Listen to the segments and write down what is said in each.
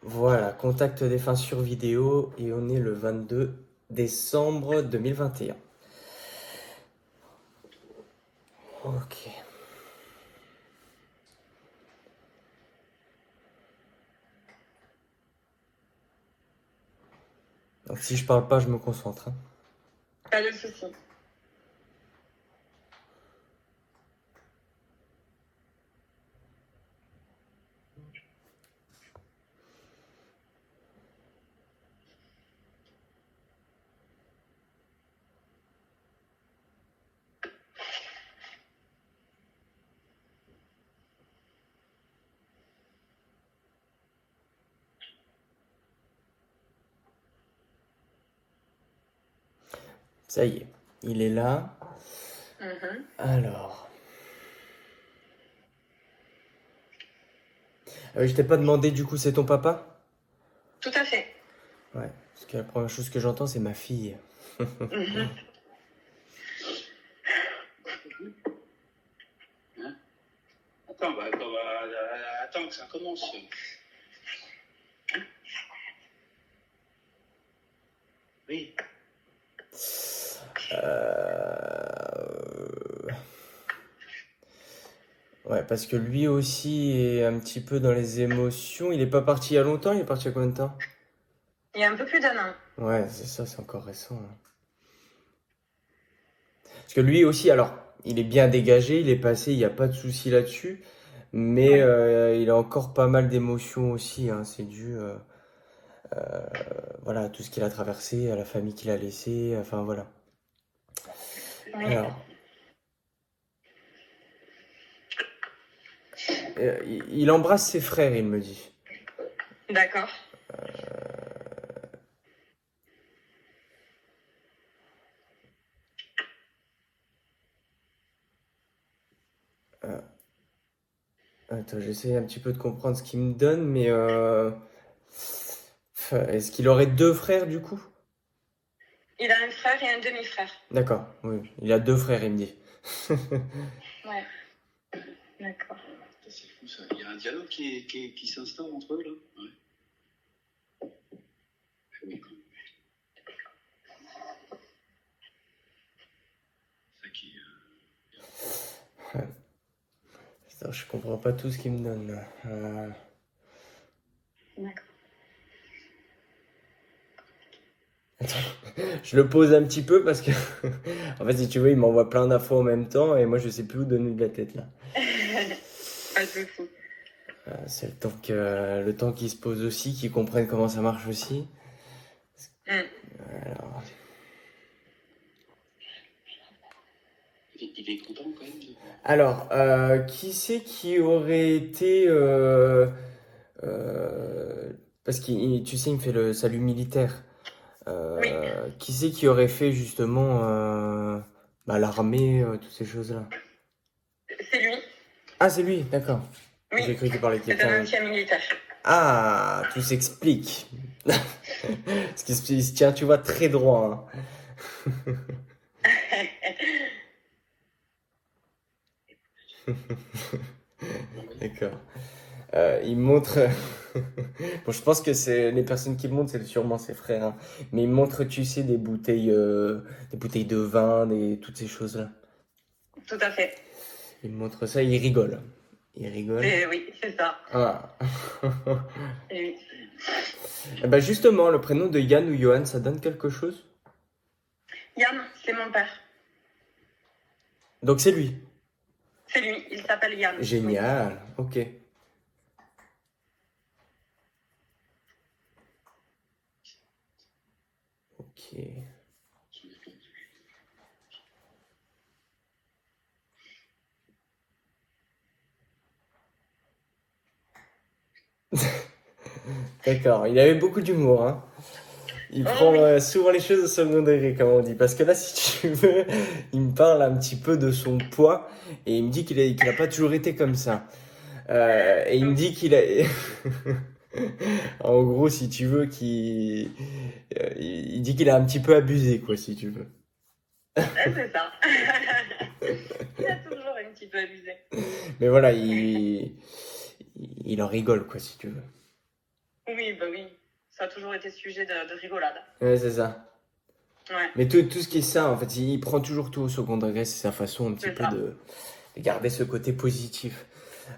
Voilà, contact défunt sur vidéo et on est le 22 décembre 2021. Ok. Donc si je parle pas, je me concentre, hein. Pas de souci. Ça y est, il est là. Mhm. Alors, je t'ai pas demandé du coup, c'est ton papa? Tout à fait. Ouais, parce que la première chose que j'entends, c'est ma fille. Mhm. Hein? Attends que ça commence. Oui. Ouais, parce que lui aussi est un petit peu dans les émotions. Il est pas parti il y a longtemps, il est parti il y a combien de temps? Il y a un peu plus d'un an. Ouais, c'est ça, c'est encore récent, hein. Parce que lui aussi, alors, il est bien dégagé, il est passé, il n'y a pas de souci là-dessus, mais Oui. il a encore pas mal d'émotions aussi, hein. C'est dû, voilà, à tout ce qu'il a traversé, à la famille qu'il a laissée, enfin voilà. Oui. Alors, il embrasse ses frères, il me dit. D'accord. Euh, Attends, j'essaie un petit peu de comprendre ce qu'il me donne, mais est-ce qu'il aurait deux frères du coup? Il a un frère et un demi-frère. D'accord, oui, il a deux frères, il me dit. Ouais. D'accord. C'est fou ça. Il y a un dialogue qui s'instaure entre eux là. Ouais. Oui, quand même. Ça qui. Putain, je comprends pas tout ce qu'il me donne là. D'accord. Je le pose un petit peu parce que, en fait, si tu veux, il m'envoie plein d'infos en même temps et moi, je sais plus où donner de la tête là. Pas de souci. C'est le temps qu'il se pose aussi, qu'il comprenne comment ça marche aussi. Mm. Alors, Il est content quand même. qui c'est qui aurait été, parce qu'il, tu sais, il me fait le salut militaire. Oui. Qui c'est qui aurait fait justement, bah, l'armée, toutes ces choses-là? C'est lui. Ah, c'est lui, d'accord. Oui. J'ai cru qu'il parlait de C'est un quelqu'un. ancien militaire. Ah, tout s'explique. Parce qu'il se tient, tu vois, très droit, hein. D'accord. Il montre. Bon, je pense que c'est les personnes qui le montrent, c'est sûrement ses frères, hein. Mais il montre, tu sais, des bouteilles de vin, toutes ces choses-là. Tout à fait. Il montre ça, il rigole. Il rigole. Oui, c'est ça. Ah. Oui. Eh ben justement, le prénom de Yann ou Johan, ça donne quelque chose? Yann, c'est mon père. Donc c'est lui. C'est lui. Il s'appelle Yann. Oui. Génial. Ok. Ok. D'accord. Il avait beaucoup d'humour, hein. Il Oh prend oui. souvent les choses au second degré, comme on dit. Parce que là, si tu veux, il me parle un petit peu de son poids et il me dit qu'il a pas toujours été comme ça. Et il me dit qu'il a, en gros, si tu veux, il dit qu'il a un petit peu abusé, quoi, si tu veux. C'est ça. Il a toujours un petit peu abusé. Mais voilà, il en rigole, quoi, si tu veux. Oui, bah oui. Ça a toujours été sujet de rigolade. Ouais, c'est ça. Ouais, Mais tout ce qui est ça, en fait, il prend toujours tout au second degré, c'est sa façon un petit c'est peu ça. de garder ce côté positif.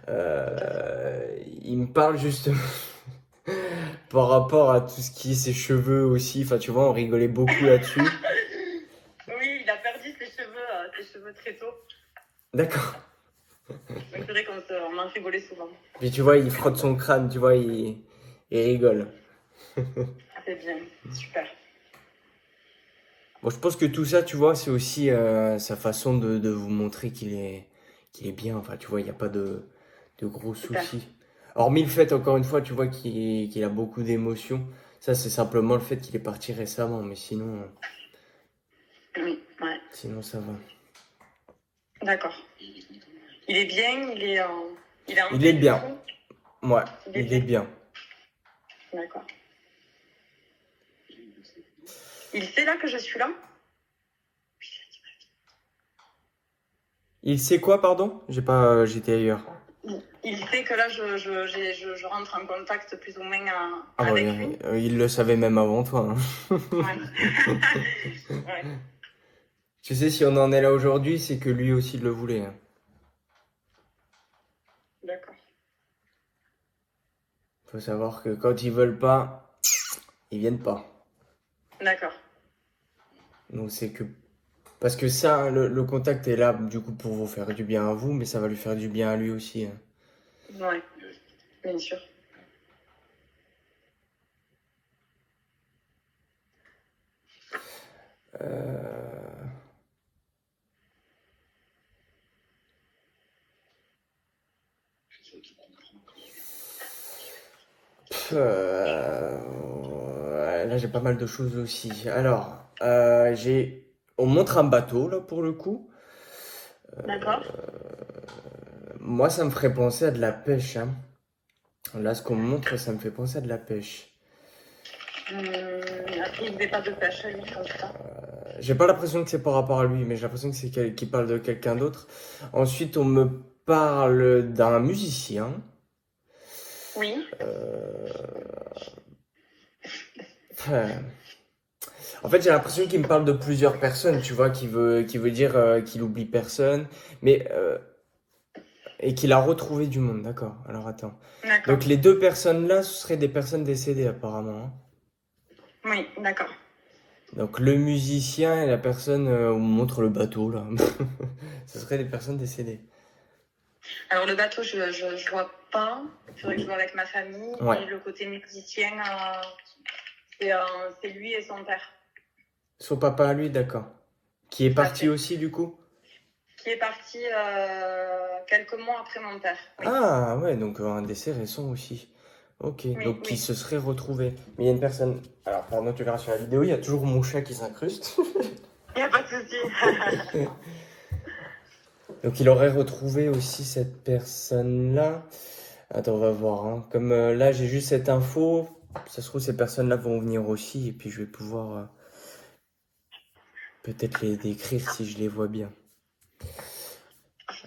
Tout à fait. Il me parle justement par rapport à tout ce qui est ses cheveux aussi. Enfin, tu vois, on rigolait beaucoup là-dessus. Oui, il a perdu ses cheveux très tôt. D'accord. Donc c'est vrai on en rigolait souvent. Puis tu vois, il frotte son crâne, tu vois, il rigole. C'est bien, super. Bon, je pense que tout ça, tu vois, c'est aussi sa façon de vous montrer qu'il est bien. Enfin, tu vois, il n'y a pas de gros Super. soucis. Hormis le fait, encore une fois, tu vois, qu'il a beaucoup d'émotions. Ça, c'est simplement le fait qu'il est parti récemment. Mais sinon, Oui, ouais, sinon ça va. d'accord. Il est bien, il est en Il paix est du bien. coup. Ouais, Il est il est bien, bien. d'accord. Il sait là que je suis là? Il sait quoi, pardon? J'étais ailleurs. Il sait que là je rentre en contact plus ou moins Ah bah, avec lui. il le savait même avant toi, hein. Ouais. Ouais, Tu sais, si on en est là aujourd'hui, c'est que lui aussi le voulait, hein. d'accord. Faut savoir que quand ils veulent pas, ils viennent pas. D'accord. Donc c'est que parce que ça, le contact est là du coup pour vous faire du bien à vous, mais ça va lui faire du bien à lui aussi, hein. Ouais, bien sûr. Euh, ouais, là j'ai pas mal de choses aussi. Alors, on montre un bateau là pour le coup. D'accord. Moi, ça me ferait penser à de la pêche, hein. Là, ce qu'on me montre, ça me fait penser à de la pêche. Il faisait pas de pêche, lui, en tout cas. J'ai pas l'impression que c'est par rapport à lui, mais j'ai l'impression que c'est qu'il parle de quelqu'un d'autre. Ensuite, on me parle d'un musicien. Oui, Enfin, en fait, j'ai l'impression qu'il me parle de plusieurs personnes, tu vois, qui veut dire qu'il oublie personne, mais et qu'il a retrouvé du monde, d'accord. Alors attends. d'accord. Donc les deux personnes-là, ce seraient des personnes décédées apparemment, hein. Oui, d'accord. Donc le musicien et la personne où on montre le bateau là, ce seraient des personnes décédées. Alors le bateau, je vois pas. Il faudrait que je vois avec ma famille. Ouais. Et le côté musicien, c'est lui et son père. Son papa à lui, d'accord. Qui est Tout à parti fait. aussi du coup? Qui est parti quelques mois après mon père. Oui, Ah ouais, donc un décès récent aussi. Ok, oui, donc qui oui. se serait retrouvé. Mais il y a une personne. Alors, pardon, tu verras sur la vidéo, il y a toujours mon chat qui s'incruste. Il n'y a pas de souci. Donc il aurait retrouvé aussi cette personne-là. Attends, on va voir, hein. Comme là, j'ai juste cette info. Ça se trouve, ces personnes-là vont venir aussi. Et puis je vais pouvoir peut-être les décrire si je les vois bien.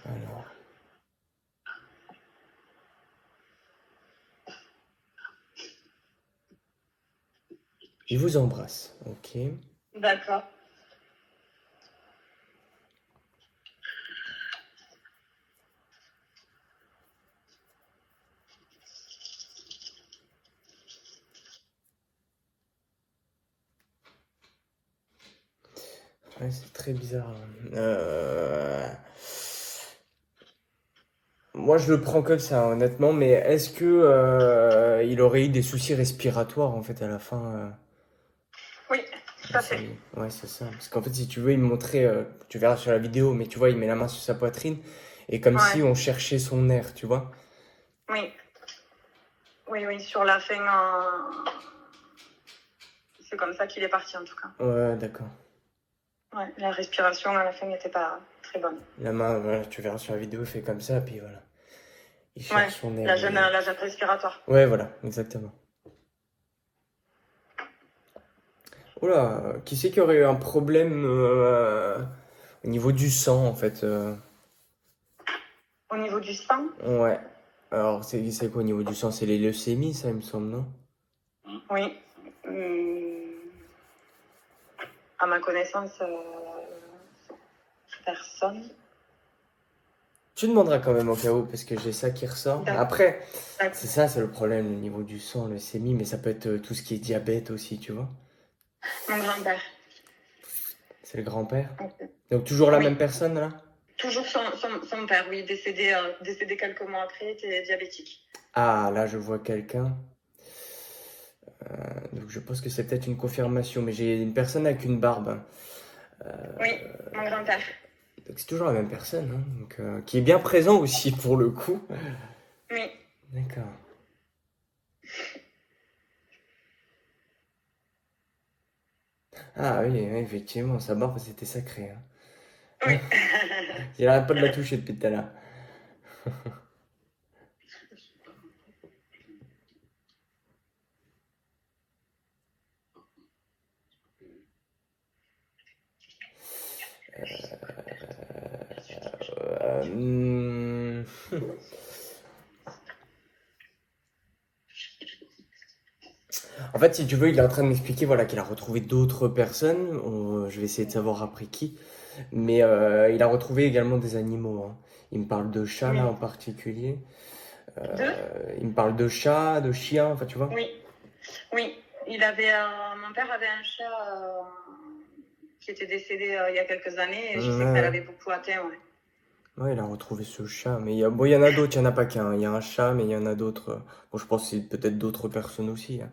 Alors. Il vous embrasse. Ok. D'accord. Ouais, c'est très bizarre, hein. Moi, je le prends comme ça, honnêtement, mais est-ce que il aurait eu des soucis respiratoires en fait à la fin Oui, tout à fait. Ouais, c'est ça. Parce qu'en fait, si tu veux, il me montrait, tu verras sur la vidéo, mais tu vois, il met la main sur sa poitrine et comme Ouais. si on cherchait son air, tu vois. Oui. Oui, oui, sur la fin, c'est comme ça qu'il est parti en tout cas. Ouais, d'accord. Ouais, la respiration à la fin n'était pas très bonne. La main, voilà, tu verras sur la vidéo, il fait comme ça, puis voilà. Il Ouais, cherche son air. la gêne respiratoire. Ouais, voilà, exactement. Oula, qui c'est qui aurait eu un problème au niveau du sang, en fait Au niveau du sang, Ouais. Alors, c'est quoi au niveau du sang? C'est les leucémies, ça, il me semble, non? Oui. À ma connaissance, personne. Tu demanderas quand même au cas où, parce que j'ai ça qui ressort. D'accord. Après, D'accord. c'est ça, c'est le problème au niveau du sang, le leucémie, mais ça peut être tout ce qui est diabète aussi, tu vois. Mon grand-père. C'est le grand-père. Ok. Donc toujours la Oui. même personne là? Toujours son père, oui, décédé quelques mois après, était diabétique. Ah, là je vois quelqu'un. Donc je pense que c'est peut-être une confirmation, mais j'ai une personne avec une barbe. Oui, mon grand-père. Donc c'est toujours la même personne, hein, donc, qui est bien présent aussi pour le coup. Oui. D'accord. Ah oui, oui, effectivement, sa barbe c'était sacré, hein. Oui. Il arrête pas de la toucher depuis tout à l'heure. Hum, En fait, si tu veux, il est en train de m'expliquer voilà, qu'il a retrouvé d'autres personnes. Je vais essayer de savoir après qui. Mais il a retrouvé également des animaux, hein. Il me parle de chats là Oui. en particulier. Deux? Il me parle de chats, de chiens, enfin tu vois. Oui. Oui. Mon père avait un chat qui était décédé il y a quelques années et je sais que ça Ouais, l'avait beaucoup atteint, ouais. ouais, il a retrouvé ce chat. Mais bon, il y en a d'autres, il n'y en a pas qu'un. Il y a un chat, mais il y en a d'autres. Bon, je pense que c'est peut-être d'autres personnes aussi, hein.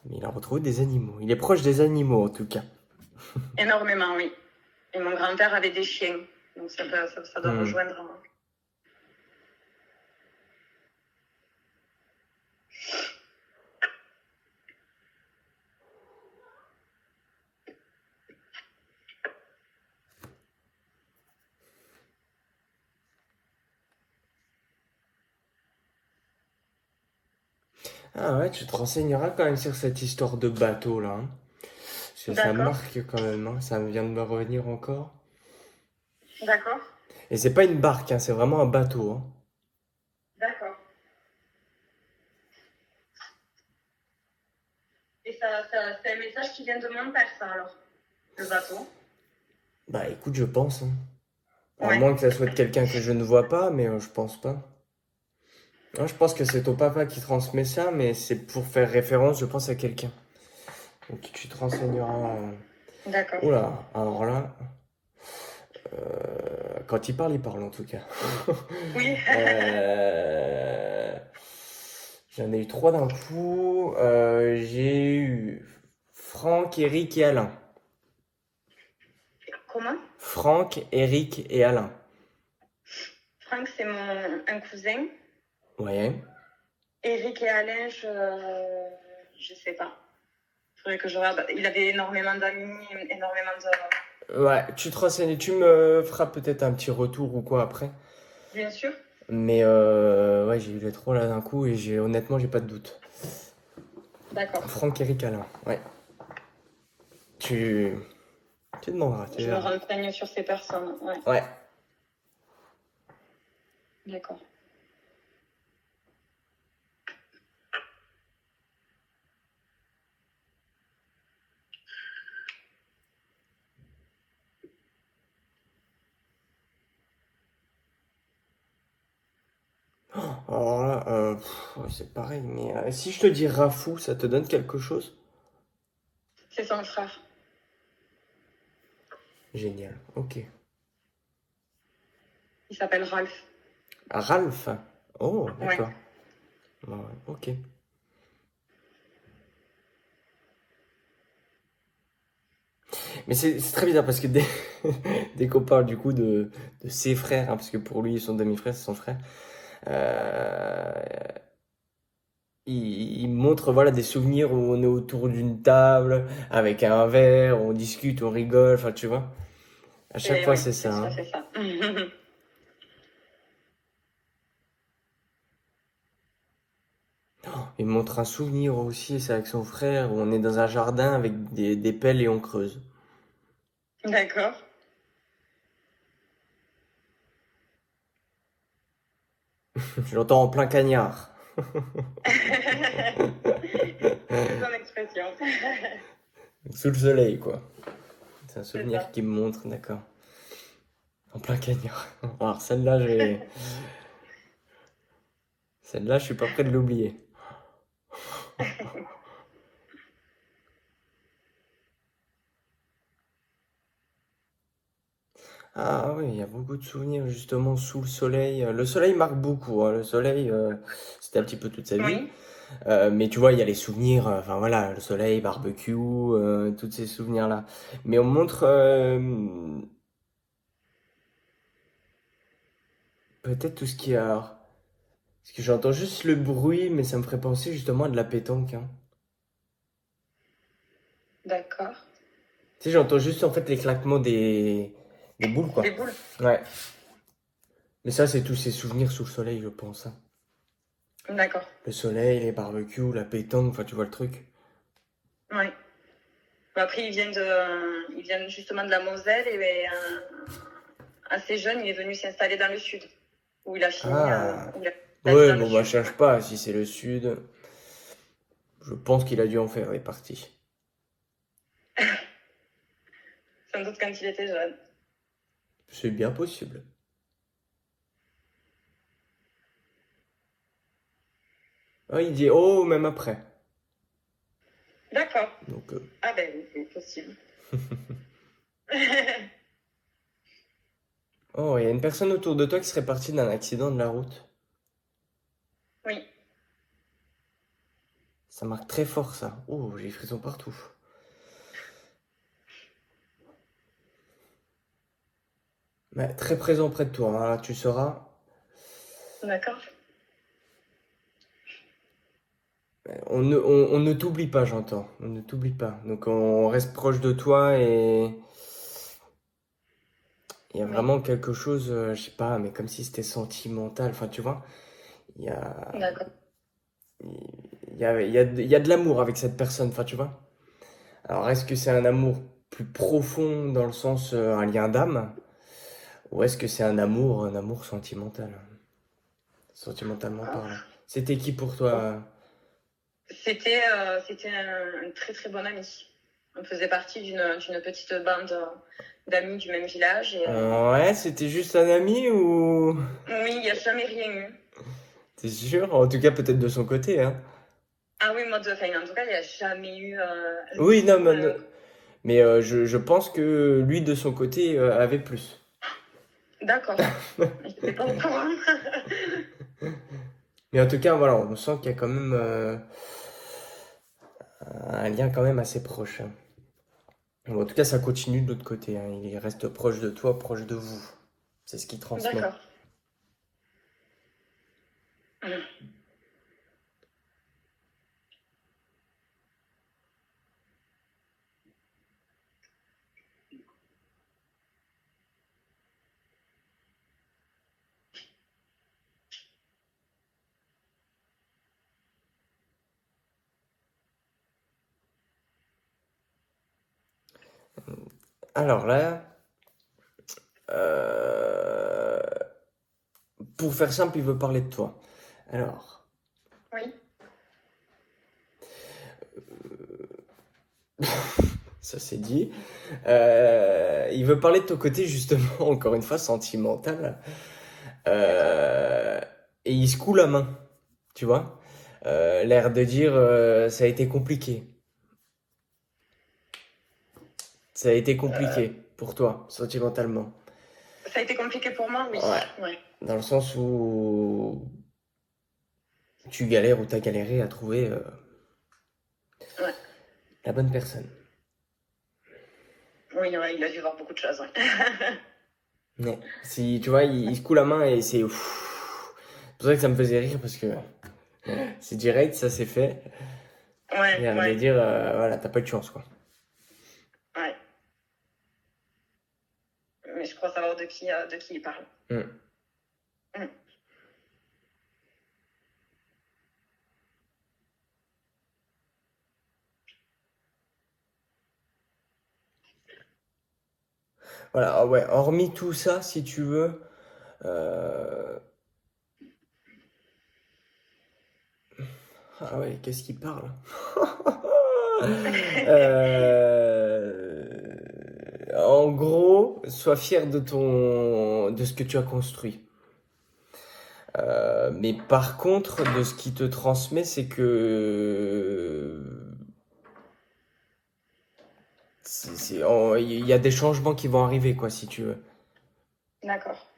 Mais il a retrouvé des animaux. Il est proche des animaux en tout cas. Énormément, oui. Et mon grand-père avait des chiens. Donc ça doit Hmm. rejoindre. Ah ouais, tu te renseigneras quand même sur cette histoire de bateau là, hein. Parce que ça D'accord. marque quand même, hein. Ça vient de me revenir encore. D'accord. Et c'est pas une barque, hein, c'est vraiment un bateau, hein. D'accord. Et c'est un message qui vient de mon père, ça, alors, le bateau. Bah écoute, je pense, hein. À Ouais. moins que ça soit de quelqu'un que je ne vois pas, mais je pense pas. Non, je pense que c'est ton papa qui transmet ça, mais c'est pour faire référence, je pense, à quelqu'un. Donc tu te renseigneras. D'accord. Oula, alors là, quand il parle en tout cas. Oui. Euh, J'en ai eu trois d'un coup. J'ai eu Franck, Eric et Alain. Comment? Franck, Eric et Alain. Franck, c'est un cousin. Ouais. Eric et Alain, je sais pas. Faudrait que je regarde. Il avait énormément d'amis, énormément de. Ouais, tu te renseignes, tu me feras peut-être un petit retour ou quoi après. Bien sûr. Mais ouais, j'ai eu les trois là d'un coup et honnêtement, j'ai pas de doute. D'accord. Franck, Eric, Alain. Ouais. Tu, tu demanderas, tu Je me verras. renseigne sur ces personnes. Ouais. Ouais. D'accord. Alors là, ouais, c'est pareil, mais si je te dis Rafou, ça te donne quelque chose? C'est son frère. Génial, ok. Il s'appelle Ralph. Ah, Ralph? Oh, Ouais. d'accord. Ouais, ouais, ok. Mais c'est très bizarre parce que dès qu'on parle du coup de ses frères, hein, parce que pour lui, son demi-frère, c'est son frère, euh, il montre voilà, des souvenirs où on est autour d'une table, avec un verre, on discute, on rigole, enfin tu vois. À chaque Et fois, oui, c'est c'est ça, ça, hein. c'est ça. Il montre un souvenir aussi, c'est avec son frère, où on est dans un jardin avec des pelles et on creuse. D'accord. Je l'entends en plein cagnard. C'est son attention. Sous le soleil, quoi. C'est un C'est souvenir ça. qui me montre, d'accord. En plein cagnard. Alors celle-là, celle-là, je suis pas prêt de l'oublier. Ah oui, il y a beaucoup de souvenirs justement sous le soleil. Le soleil marque beaucoup, hein. Le soleil, c'était un petit peu toute sa vie. Oui, Mais tu vois, il y a les souvenirs, enfin voilà, le soleil, barbecue, tous ces souvenirs-là. Mais on montre peut-être tout ce qui a... Parce que j'entends juste le bruit, mais ça me ferait penser justement à de la pétanque, hein. d'accord. Tu sais, j'entends juste en fait les claquements des boules, Des quoi. boules. Ouais. Mais ça, c'est tous ces souvenirs sous le soleil, je pense, hein. D'accord. Le soleil, les barbecues, la pétanque, enfin tu vois le truc. Oui. Après, ils viennent justement de la Moselle et assez jeune, il est venu s'installer dans le sud, où il a fini, Ah. il a sa vie Ouais, dans le bon bah sud. cherche pas, si c'est le sud, je pense qu'il a dû en faire des parties. Sans doute quand il était jeune. C'est bien possible. Ah, il dit oh, même après. D'accord. Donc, Ah ben oui, c'est possible. oh, il y a une personne autour de toi qui serait partie d'un accident de la route. Oui. Ça marque très fort ça. Oh, j'ai les frissons partout. Mais très présent près de toi, hein, là, tu sauras. D'accord. On ne t'oublie pas, j'entends. On ne t'oublie pas. Donc on reste proche de toi et il y a Oui. vraiment quelque chose, je sais pas, mais comme si c'était sentimental. Enfin, tu vois, il y a, D'accord. il y a de l'amour avec cette personne. Enfin, tu vois. Alors, est-ce que c'est un amour plus profond dans le sens un lien d'âme, ou est-ce que c'est un amour sentimental, sentimentalement Ah. parlant? C'était qui pour toi? C'était un très très bon ami. On faisait partie d'une petite bande d'amis du même village. Et, Ouais, c'était juste un ami ou... oui, il n'y a jamais rien eu. T'es sûr? En tout cas, peut-être de son côté, hein. Ah oui, enfin, en tout cas, il n'y a jamais eu du Oui, non, tout. mais je pense que lui, de son côté, avait plus. D'accord. Je n'étais pas au courant. Mais en tout cas, voilà, on sent qu'il y a quand même un lien quand même assez proche, hein. Bon, en tout cas, ça continue de l'autre côté, hein. Il reste proche de toi, proche de vous. C'est ce qu'il transmet. D'accord. Alors là, euh, pour faire simple, il veut parler de toi. Alors, Oui. ça c'est dit. Il veut parler de ton côté, justement, encore une fois, sentimental. D'accord. Euh, et il secoue la main, tu vois. L'air de dire, ça a été compliqué. Ça a été compliqué pour toi, sentimentalement. Ça a été compliqué pour moi, oui. Ouais. Ouais. Dans le sens où tu galères ou t'as galéré à trouver Ouais. la bonne personne. Oui, ouais, il a dû voir beaucoup de choses. Ouais. Ouais. Si, tu vois, il secoue la main et c'est... C'est pour ça que ça me faisait rire parce que c'est direct, ça c'est fait. Ouais, Et elle allait ouais, dire, voilà, t'as pas de chance, quoi. ouais. Mais je crois savoir de qui il parle. Mm. Mm. Voilà, ah ouais, hormis tout ça, si tu veux, euh, ah ouais, qu'est-ce qu'il parle? En gros, sois fier de ce que tu as construit. Mais par contre, de ce qui te transmet, c'est que il y a des changements qui vont arriver, quoi, si tu veux. D'accord,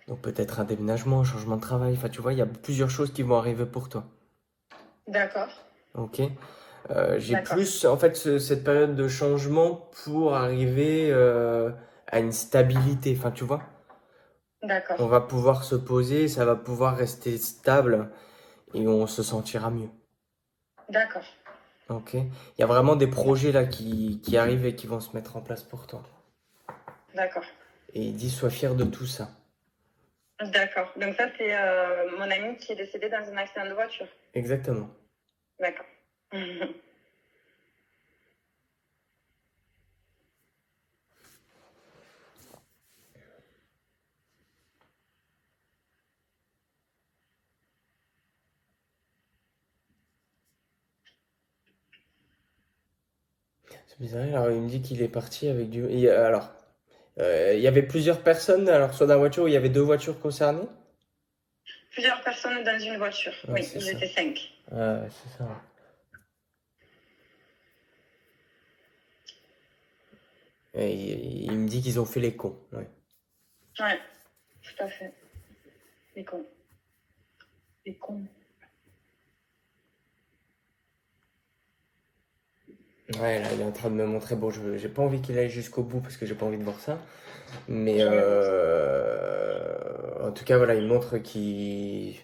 Donc peut-être un déménagement, un changement de travail. Enfin, tu vois, il y a plusieurs choses qui vont arriver pour toi. d'accord, Ok? J'ai d'accord, plus, en fait, cette période de changement pour arriver à une stabilité. Enfin, tu vois, d'accord, on va pouvoir se poser, ça va pouvoir rester stable et on se sentira mieux. d'accord, Ok? Il y a vraiment des projets là qui arrivent et qui vont se mettre en place pour toi. d'accord, Et dis, sois fier de tout ça. d'accord. Donc ça, c'est mon ami qui est décédé dans un accident de voiture. Exactement. D'accord. C'est bizarre. Alors, il me dit qu'il est parti avec du. Alors, il y avait plusieurs personnes, alors soit dans la voiture où il y avait deux voitures concernées? Plusieurs personnes dans une voiture. Ouais, Oui, c'est ils ça. étaient 5. Ouais, c'est ça. Et il me dit qu'ils ont fait les cons. Ouais. Ouais, tout à fait. Les cons. Les cons. Ouais, là, il est en train de me montrer. Bon, j'ai pas envie qu'il aille jusqu'au bout parce que j'ai pas envie de voir ça. Mais Jamais voir ça. en tout cas, voilà, il montre qu'ils.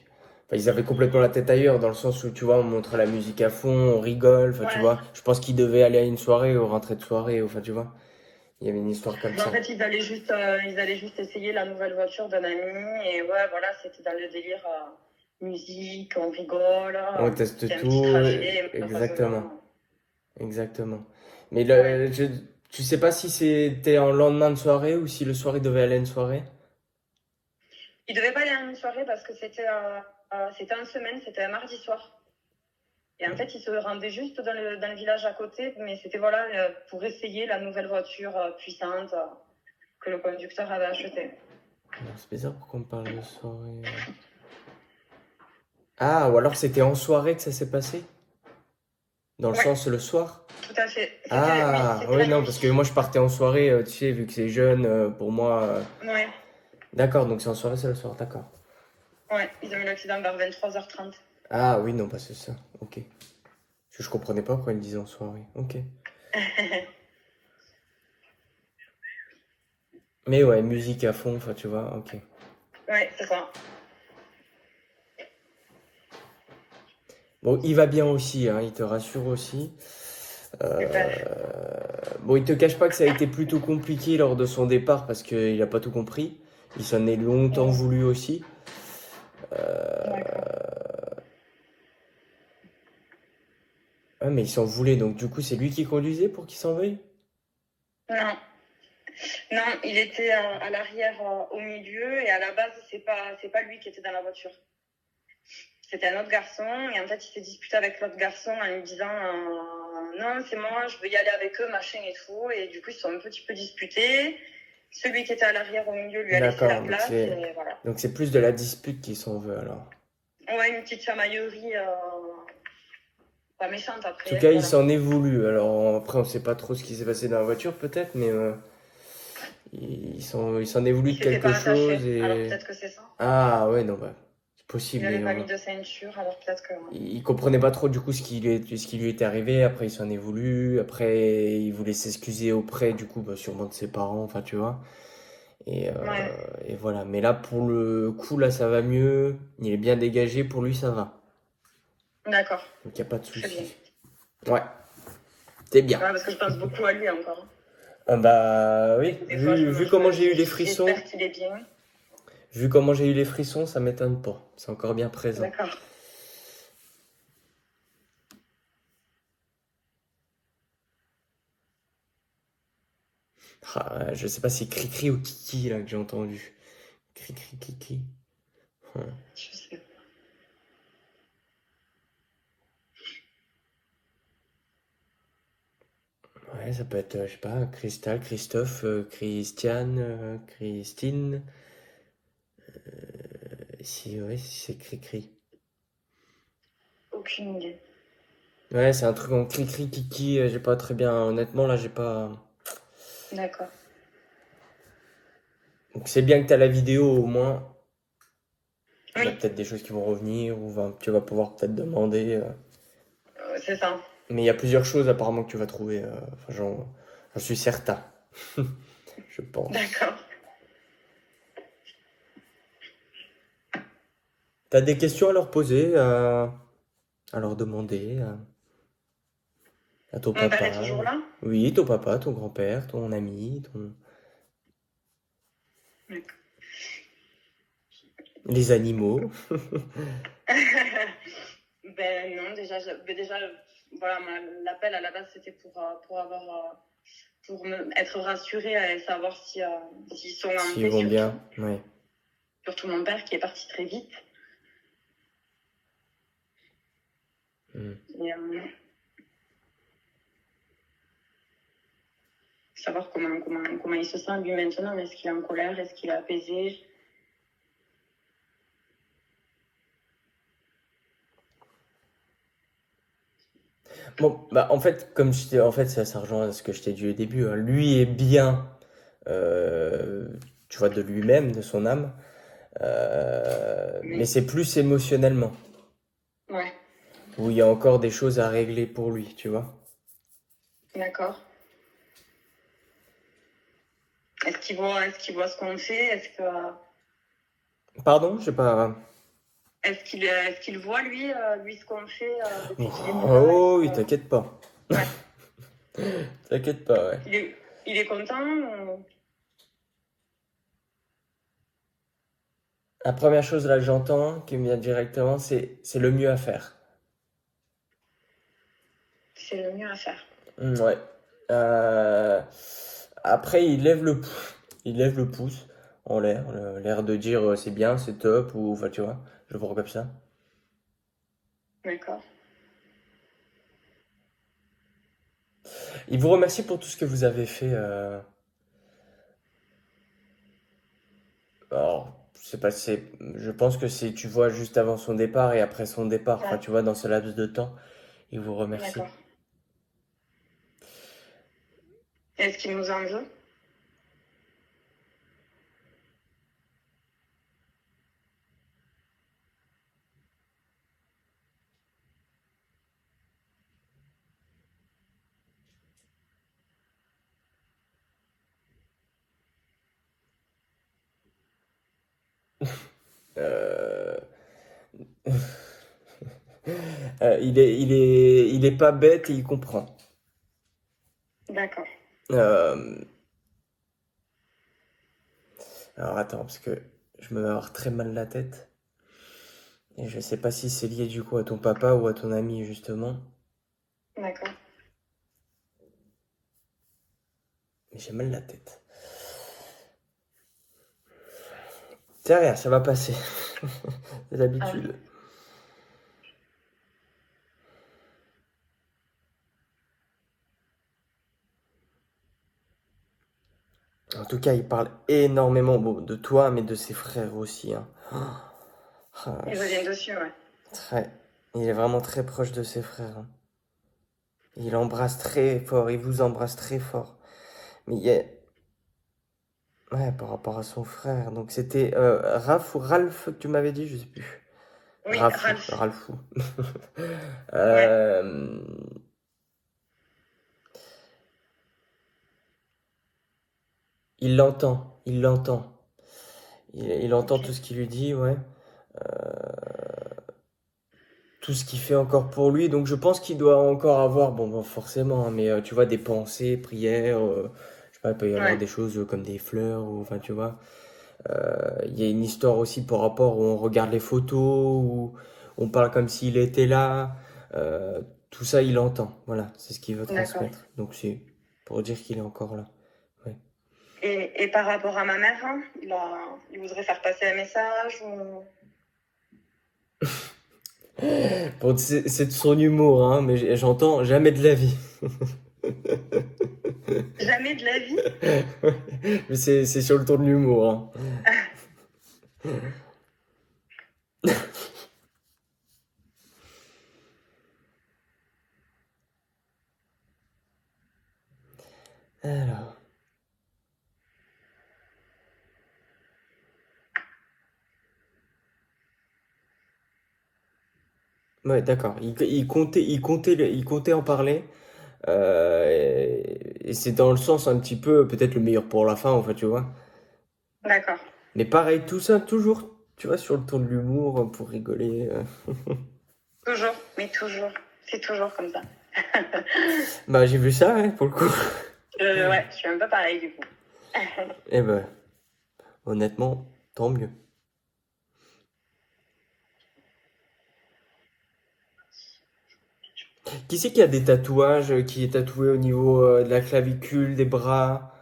Enfin, ils avaient complètement la tête ailleurs, dans le sens où, tu vois, on montre la musique à fond, on rigole, enfin, tu Ouais. vois. Je pense qu'ils devaient aller à une soirée ou rentrer de soirée, enfin, tu vois. Il y avait une histoire comme En ça. fait, ils allaient juste essayer la nouvelle voiture d'un ami. Et ouais, voilà, c'était dans le délire musique, on rigole, On c'est teste un petit tout, trajet. Et exactement, malheureusement, exactement. Mais ouais. tu sais pas si c'était en lendemain de soirée ou si le soir il devait aller à une soirée? Ils devaient pas aller à une soirée parce que c'était en semaine, c'était un mardi soir. Et en fait, ils se rendaient juste dans le village à côté, mais c'était voilà, pour essayer la nouvelle voiture puissante que le conducteur avait achetée. Alors, c'est bizarre pourquoi on me parle de soirée. Ah, ou alors c'était en soirée que ça s'est passé? Dans le Ouais, sens le soir? tout à fait. Oui, Ah, c'était oui, la non, parce que nuit. moi je partais en soirée, tu sais, vu que c'est jeune, pour moi. Ouais, D'accord, donc c'est en soirée, c'est le soir, d'accord. ouais, ils ont eu l'accident vers 23h30. Ah, oui, non, bah c'est ça, ok. Parce que je comprenais pas pourquoi il me disait en soirée, ok. Mais ouais, musique à fond, enfin, tu vois, ok. Ouais, c'est ça. Bon, il va bien aussi, hein, il te rassure aussi. Super. Bon, il te cache pas que ça a été plutôt compliqué lors de son départ parce qu'il a pas tout compris. Il s'en est longtemps Ouais, voulu aussi. d'accord. Ah, mais il s'en voulait, donc du coup, c'est lui qui conduisait pour qu'il s'en veuille? Non, non, il était à l'arrière, au milieu, et à la base, c'est pas lui qui était dans la voiture. C'était un autre garçon, et en fait, il s'est disputé avec l'autre garçon en lui disant non, c'est moi, je veux y aller avec eux, machin et tout. Et du coup, ils se sont un petit peu disputés. Celui qui était à l'arrière au milieu lui a laissé la D'accord, place, et voilà. donc c'est plus de la dispute qui s'en veut alors. Ouais, une petite chamaillerie, pas méchante En tout après, cas, il voilà. s'en est voulu. Alors après, on sait pas trop ce qui s'est passé dans la voiture, peut-être, mais il s'en est voulu Il de s'était quelque pas chose attaché, alors et. peut-être que c'est ça. Ah ouais, non, bah, c'est Il possible. n'avait pas mis de ceinture, alors peut-être que. Il comprenait pas trop du coup ce qui lui était arrivé. Après, il s'en est voulu. Après, il voulait s'excuser auprès du coup, bah, sûrement de ses parents. Enfin, tu vois. Et, euh, Ouais, et voilà. Mais là, pour le coup, là, ça va mieux. Il est bien dégagé. Pour lui, ça va. d'accord, Donc, il n'y a pas de très bien. souci. Ouais, c'est Ouais, bien. parce que je pense beaucoup à lui encore. Ah bah oui, Des fois, vu comment j'ai eu les j'espère frissons, qu'il est bien. vu comment j'ai eu les frissons, ça m'étonne pas. C'est encore bien présent. D'accord. Ah, je sais pas si c'est Cricri ou Kiki là que j'ai entendu. Cricri, Kiki. Ouais. Je sais. Ouais, ça peut être, je sais pas, Cristal, Christophe, Christiane, Christine. Si, ouais, si c'est Cricri. Aucune idée. Ouais, c'est un truc en Cricri, Kiki, j'ai pas très bien. Honnêtement, là, j'ai pas. D'accord. Donc, c'est bien que t'as la vidéo au moins. Il y a Oui, peut-être des choses qui vont revenir, ou tu vas pouvoir peut-être demander. c'est ça. Mais il y a plusieurs choses apparemment que tu vas trouver. Enfin, j'en suis certain, je pense. D'accord. T'as des questions à leur poser, à leur demander, à ton Mon père est papa. toujours là? Oui, ton papa, ton grand-père, ton ami, D'accord. les animaux. Ben non, déjà, voilà, l'appel à la base c'était pour avoir, être rassurée et savoir si, s'ils sont en S'ils paix vont surtout. bien, ouais. Surtout mon père qui est parti très vite. Hmm. Et, savoir comment il se sent lui maintenant. Est-ce qu'il est en colère? Est-ce qu'il est apaisé? Bon, bah en fait, en fait, ça rejoint ce que je t'ai dit au début, hein. Lui est bien, euh, tu vois, de lui-même, de son âme, mais Oui. c'est plus émotionnellement, Ouais, où il y a encore des choses à régler pour lui, tu vois. d'accord. Est-ce qu'il voit ce qu'on fait? Pardon, je sais pas. Est-ce qu'il voit lui ce qu'on fait depuis qu'il était là? Oh, oui, t'inquiète pas. Ouais. T'inquiète pas, ouais. Il est content ou- La première chose là que j'entends, qui me vient directement, c'est le mieux à faire. C'est le mieux à faire. Ouais. Euh, Après, il lève le pouce en l'air, l'air de dire c'est bien, c'est top, ou enfin tu vois, je le vois comme ça. D'accord. Il vous remercie pour tout ce que vous avez fait. Alors, c'est pas, je pense que c'est, tu vois, juste avant son départ et après son départ. Enfin, Ouais, tu vois, dans ce laps de temps, il vous remercie. d'accord. Est-ce qu'il nous en veut? Euh, il est pas bête et il comprend. D'accord. Euh, alors attends, parce que je me vais avoir très mal la tête. Et je sais pas si c'est lié du coup à ton papa ou à ton ami justement. D'accord. Mais j'ai mal la tête. C'est rien, ça va passer. C'est Ah, l'habitude. En tout cas, il parle énormément bon, de toi, mais de ses frères aussi, hein. Ah, il revient dessus, ouais. très. Il est vraiment très proche de ses frères, hein. Il embrasse très fort, il vous embrasse très fort. Mais il y a... Ouais, par rapport à son frère. Donc c'était Raph ou Ralph que tu m'avais dit, je sais plus. Oui, Rafou, Ralph. Ralphou. Ouais, Euh, il l'entend, il l'entend. Il entend ok. tout ce qu'il lui dit, ouais. Tout ce qu'il fait encore pour lui. Donc je pense qu'il doit encore avoir, bon, forcément, hein, mais tu vois, des pensées, prières. Je sais pas, il peut y avoir Ouais, des choses comme des fleurs, ou enfin, tu vois. Il y a une histoire aussi par rapport où on regarde les photos, où on parle comme s'il était là. Tout ça, il entend. Voilà, c'est ce qu'il veut d'accord. transmettre. Donc c'est pour dire qu'il est encore là. Ouais. Et par rapport à ma mère, hein, il voudrait faire passer un message ou... Bon, c'est de son humour, hein, mais j'entends jamais de la vie. Jamais de la vie. Mais c'est sur le ton de l'humour, hein. Alors. Ouais, d'accord. Il comptait en parler. Et c'est dans le sens un petit peu, peut-être le meilleur pour la fin, en fait, tu vois. D'accord. Mais pareil, tout ça, toujours, tu vois, sur le ton de l'humour, pour rigoler. Toujours, mais toujours. C'est toujours comme ça. Bah, j'ai vu ça, ouais, pour le coup. Ouais, je suis un peu pareil du coup. Et ben, honnêtement, tant mieux. Qui c'est qui a des tatouages, qui est tatoué au niveau de la clavicule, des bras?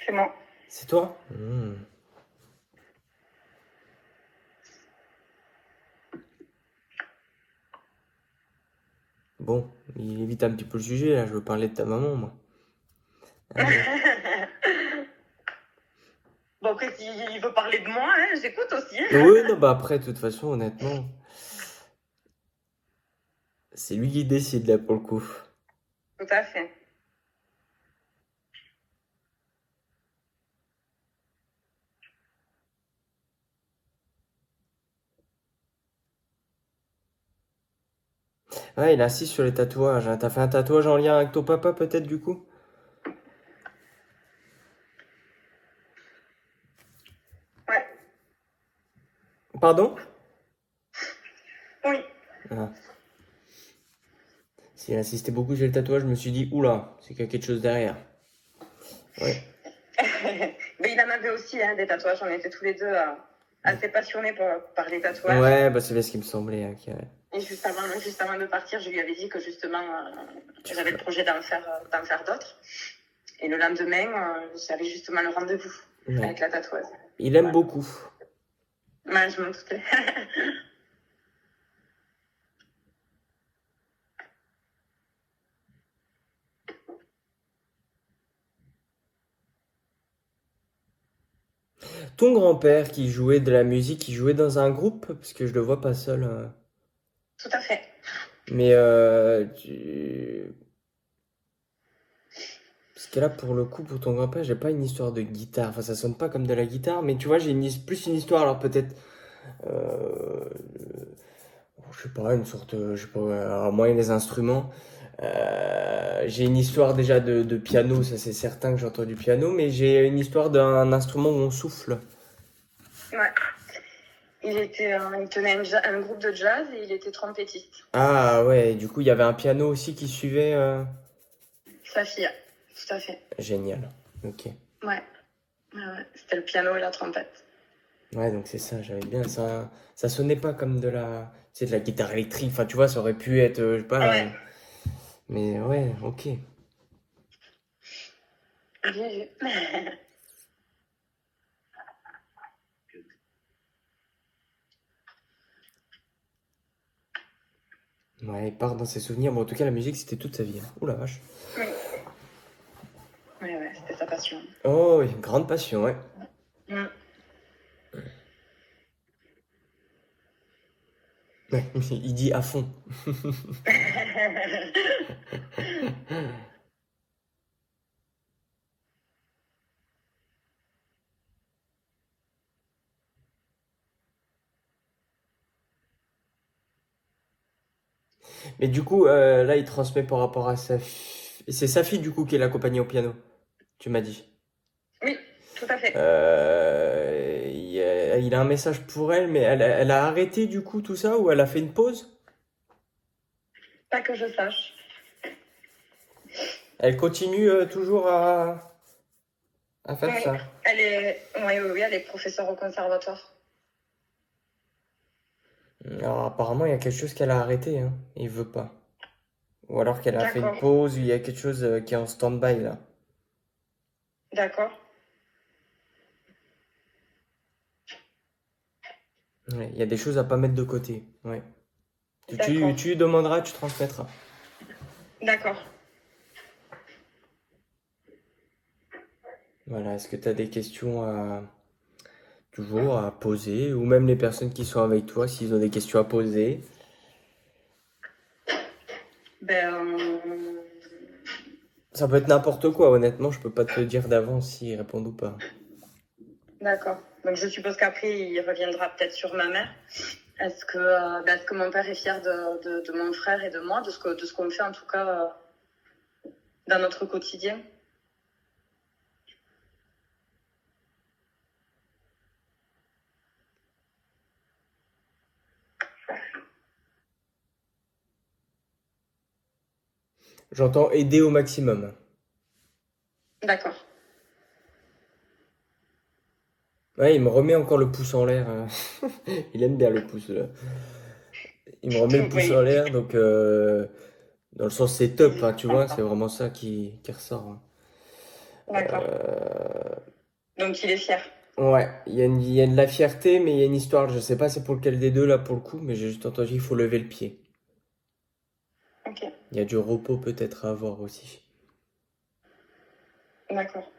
C'est bon. C'est toi? Hmm. Bon, il évite un petit peu le sujet, là, je veux parler de ta maman, moi. Allez. Bon, après, s'il veut parler de moi, hein, j'écoute aussi. Oui, non, bah après, de toute façon, honnêtement, c'est lui qui décide, là, pour le coup. Tout à fait. Ouais, il insiste sur les tatouages, hein. T'as fait un tatouage en lien avec ton papa, peut-être, du coup? Ouais. Pardon? Oui. Ah. S'il insistait beaucoup sur le tatouage, je me suis dit, oula, c'est qu'il y a quelque chose derrière. Ouais. Mais il en avait aussi hein, des tatouages. On était tous les deux assez passionnés par les tatouages. Ouais, bah c'est bien ce qui me semblait, hein, Et juste avant de partir, je lui avais dit que justement, j'avais le projet d'en faire d'autres. Et le lendemain, j'avais justement le rendez-vous Ouais. avec la tatoueuse. Il aime Ouais. beaucoup. Ouais, je m'en doutais. Ton grand-père qui jouait de la musique, il jouait dans un groupe, parce que je le vois pas seul. Tout à fait. Mais parce que là, pour le coup, pour ton grand-père, j'ai pas une histoire de guitare. Enfin, ça sonne pas comme de la guitare, mais tu vois, j'ai plus une histoire. Alors peut-être, euh, je sais pas, une sorte, je sais pas, alors, moyen des instruments. J'ai une histoire déjà de piano, ça c'est certain que j'entends du piano, mais j'ai une histoire d'un instrument où on souffle. Ouais. Il tenait un groupe de jazz et il était trompettiste. Ah ouais, du coup, il y avait un piano aussi qui suivait. Sa fille, tout à fait. Génial. Ok. Ouais. Ouais. C'était le piano et la trompette. Ouais, donc c'est ça, j'avais bien ça. Ça sonnait pas comme de la guitare électrique. Enfin, tu vois, ça aurait pu être, je sais pas. Ouais. Mais ouais, ok. Bien vu. Ouais, il part dans ses souvenirs. Bon, en tout cas, la musique, c'était toute sa vie, hein. Ouh la vache. Oui. Ouais, c'était sa passion. Oh, oui, grande passion, ouais. Mm. Ouais, il dit à fond. Mais du coup, là, il transmet par rapport à sa fille. C'est sa fille, du coup, qui l'accompagnait au piano, tu m'as dit. Oui, tout à fait. Il a un message pour elle, mais elle a arrêté, du coup, tout ça, ou elle a fait une pause? Pas que je sache. Elle continue toujours à faire Oui, ça. oui, elle est professeure au conservatoire. Alors, apparemment, il y a quelque chose qu'elle a arrêté, hein. Il veut pas. Ou alors qu'elle a fait une D'accord, pause, ou il y a quelque chose qui est en stand-by, là. d'accord. Ouais, il y a des choses à pas mettre de côté. Ouais. D'accord. Tu lui demanderas, tu transmettras. D'accord. Voilà, est-ce que tu as des questions toujours à poser, ou même les personnes qui sont avec toi, s'ils ont des questions à poser? Ben, Ça peut être n'importe quoi, honnêtement, je peux pas te dire d'avance s'ils répondent ou pas. d'accord. Donc je suppose qu'après, il reviendra peut-être sur ma mère. Est-ce que mon père est fier de mon frère et de moi, de ce qu'on fait en tout cas dans notre quotidien? J'entends aider au maximum. D'accord. Ouais, il me remet encore le pouce en l'air. Il aime bien le pouce, là. Il me remet le pouce en Oui, l'air, donc dans le sens c'est top, hein, tu vois, c'est vraiment ça qui ressort, hein. d'accord. Euh, Donc il est fier. ouais, il y a de la fierté, mais il y a une histoire, je sais pas c'est pour lequel des deux là pour le coup, mais j'ai juste entendu il faut lever le pied. Ok, Il y a du repos peut-être à avoir aussi. d'accord.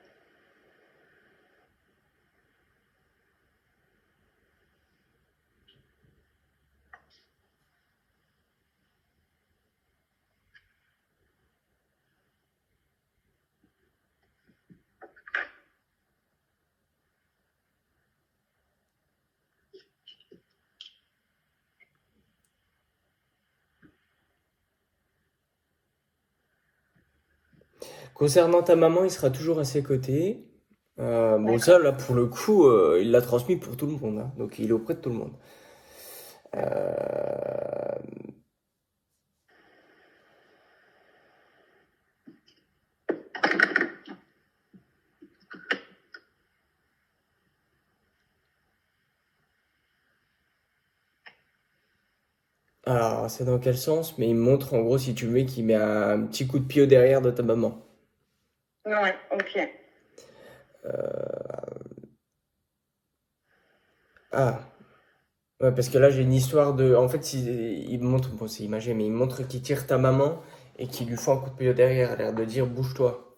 Concernant ta maman, il sera toujours à ses côtés. Bon, ça, D'accord. là, pour le coup, il l'a transmis pour tout le monde, hein. Donc il est auprès de tout le monde. Euh, alors, c'est dans quel sens? Mais il me montre, en gros, si tu veux, qu'il met un petit coup de pied au derrière de ta maman. Ouais, ok. Euh, Ah, ouais, parce que là, j'ai une histoire de... En fait, il me montre, bon, c'est imagé, mais il me montre qu'il tire ta maman et qu'il lui faut un coup de pied au derrière, l'air de dire bouge-toi.